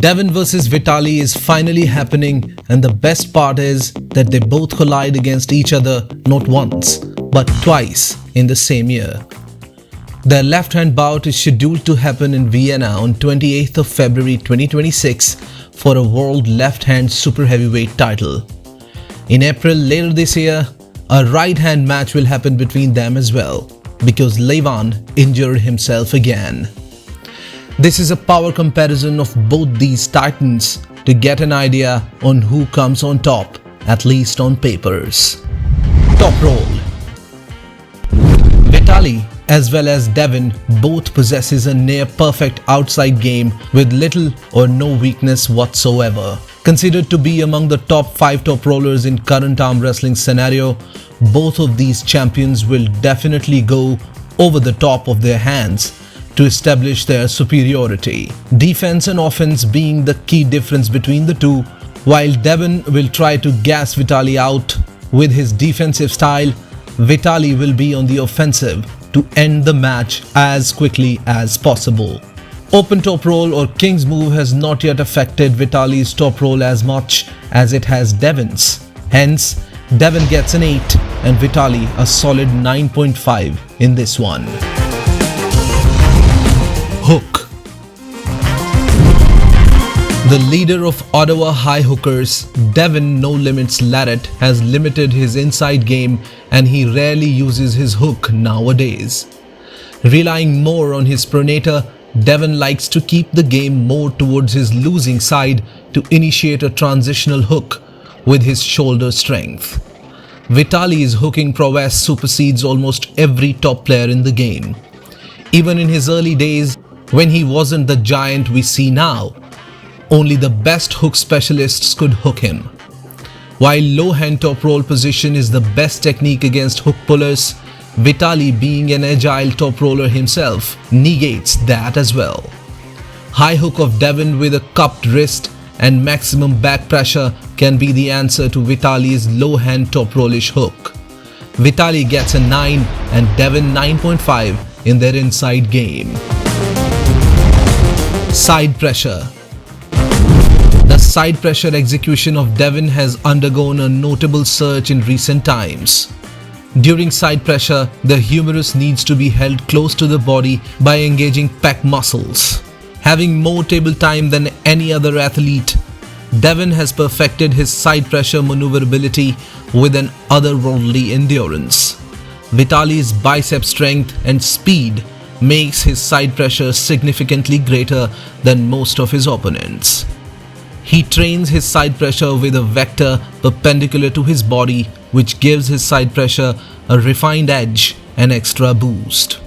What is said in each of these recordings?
Devon vs Vitali is finally happening, and the best part is that they both collide against each other not once but twice in the same year. Their left-hand bout is scheduled to happen in Vienna on 28th of February 2026 for a world left-hand super heavyweight title. In April later this year, a right-hand match will happen between them as well because Levon injured himself again. This is a power comparison of both these titans to get an idea on who comes on top, at least on papers. Top roll. Vitali as well as Devon both possesses a near perfect outside game with little or no weakness whatsoever. Considered to be among the top 5 top rollers in current arm wrestling scenario, both of these champions will definitely go over the top of their hands to establish their superiority. Defense and offense being the key difference between the two. While Devon will try to gas Vitali out with his defensive style, Vitali will be on the offensive to end the match as quickly as possible. Open top roll or King's move has not yet affected Vitali's top roll as much as it has Devon's. Hence, Devon gets an 8 and Vitali a solid 9.5 in this one. Hook. The leader of Ottawa High Hookers, Devon No Limits Larratt, has limited his inside game and he rarely uses his hook nowadays. Relying more on his pronator, Devon likes to keep the game more towards his losing side to initiate a transitional hook with his shoulder strength. Vitali's hooking prowess supersedes almost every top player in the game. Even in his early days, when he wasn't the giant we see now, only the best hook specialists could hook him. While low hand top roll position is the best technique against hook pullers, Vitali, being an agile top roller himself, negates that as well. High hook of Devon with a cupped wrist and maximum back pressure can be the answer to Vitali's low hand top rollish hook. Vitali gets a 9 and Devon 9.5 in their inside game. Side pressure. The side pressure execution of Devon has undergone a notable surge in recent times. During side pressure, the humerus needs to be held close to the body by engaging pec muscles. Having more table time than any other athlete, Devon has perfected his side pressure maneuverability with an otherworldly endurance. Vitali's bicep strength and speed makes his side pressure significantly greater than most of his opponents. He trains his side pressure with a vector perpendicular to his body, which gives his side pressure a refined edge and extra boost.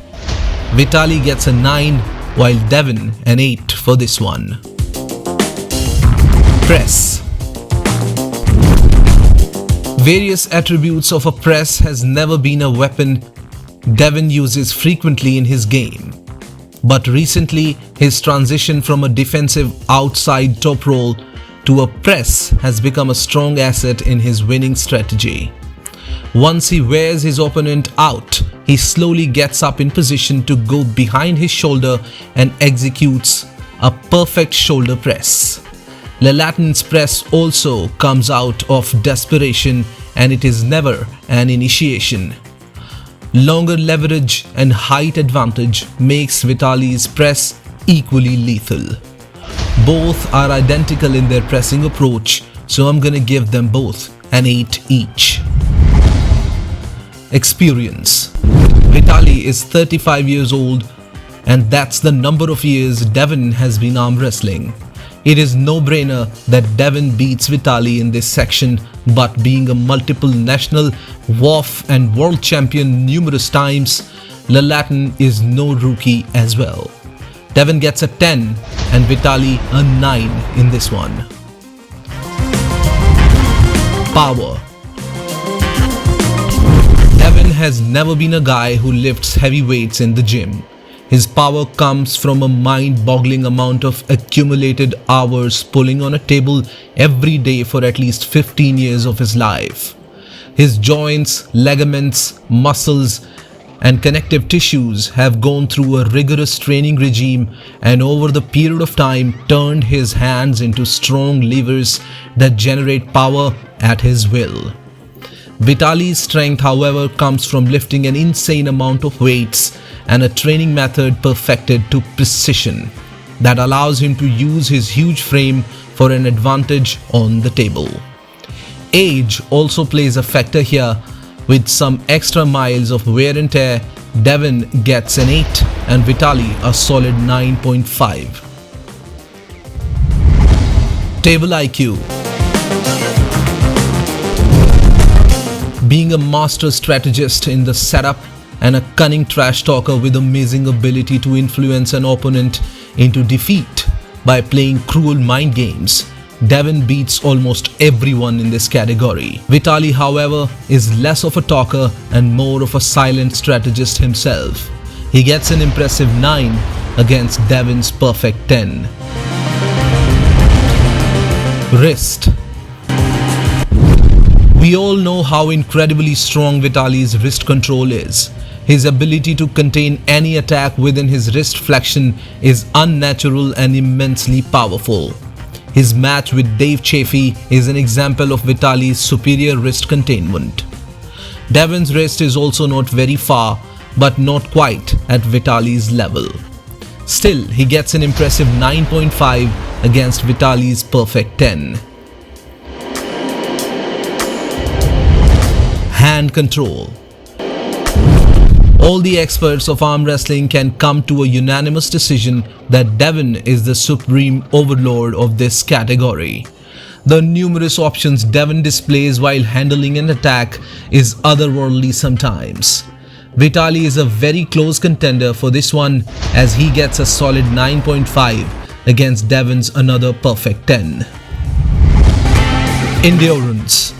Vitali gets a 9 while Devon an 8 for this one. Press. Various attributes of a press has never been a weapon Devon uses frequently in his game. But recently, his transition from a defensive outside top roll to a press has become a strong asset in his winning strategy. Once he wears his opponent out, he slowly gets up in position to go behind his shoulder and executes a perfect shoulder press. LALETIN's press also comes out of desperation and it is never an initiation. Longer leverage and height advantage makes Vitali's press equally lethal. Both are identical in their pressing approach, so I'm gonna give them both an 8 each. Experience. Vitali is 35 years old and that's the number of years Devon has been arm wrestling. It is no-brainer that Devon beats Vitali in this section, but being a multiple national, WOF and world champion numerous times, LALETIN is no rookie as well. Devon gets a 10 and Vitali a 9 in this one. Power. Devon has never been a guy who lifts heavy weights in the gym. His power comes from a mind-boggling amount of accumulated hours pulling on a table every day for at least 15 years of his life. His joints, ligaments, muscles and connective tissues have gone through a rigorous training regime and over the period of time turned his hands into strong levers that generate power at his will. Vitaly's strength, however, comes from lifting an insane amount of weights and a training method perfected to precision that allows him to use his huge frame for an advantage on the table. Age also plays a factor here. With some extra miles of wear and tear, Devon gets an 8 and Vitaly a solid 9.5. Table IQ. Being a master strategist in the setup and a cunning trash talker with amazing ability to influence an opponent into defeat by playing cruel mind games, Devon beats almost everyone in this category. Vitaly, however, is less of a talker and more of a silent strategist himself. He gets an impressive 9 against Devon's perfect 10. Wrist. We all know how incredibly strong Vitaly's wrist control is. His ability to contain any attack within his wrist flexion is unnatural and immensely powerful. His match with Dave Chaffee is an example of Vitaly's superior wrist containment. Devon's wrist is also not very far, but not quite at Vitaly's level. Still, he gets an impressive 9.5 against Vitaly's perfect 10. Hand control. All the experts of arm wrestling can come to a unanimous decision that Devon is the supreme overlord of this category. The numerous options Devon displays while handling an attack is otherworldly sometimes. Vitaly is a very close contender for this one as he gets a solid 9.5 against Devon's another perfect 10. Endurance.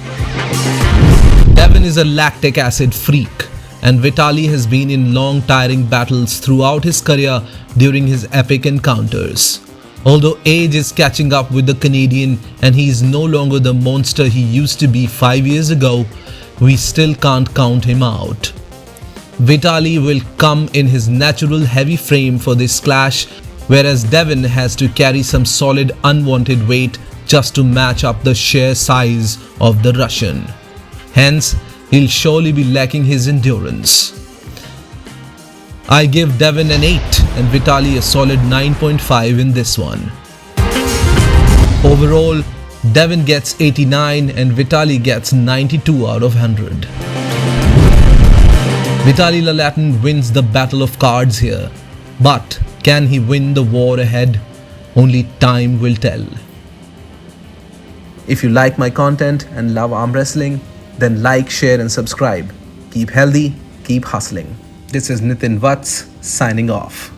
Devon is a lactic acid freak, and Vitaly has been in long tiring battles throughout his career during his epic encounters. Although age is catching up with the Canadian and he is no longer the monster he used to be 5 years ago, we still can't count him out. Vitaly will come in his natural heavy frame for this clash, whereas Devon has to carry some solid unwanted weight just to match up the sheer size of the Russian. Hence, he'll surely be lacking his endurance. I give Devon an 8 and Vitaly a solid 9.5 in this one. Overall, Devon gets 89 and Vitaly gets 92 out of 100. VITALY LALETIN wins the battle of cards here, but can he win the war ahead? Only time will tell. If you like my content and love arm wrestling, then like, share and subscribe. Keep healthy, keep hustling. This is Nitin Vats signing off.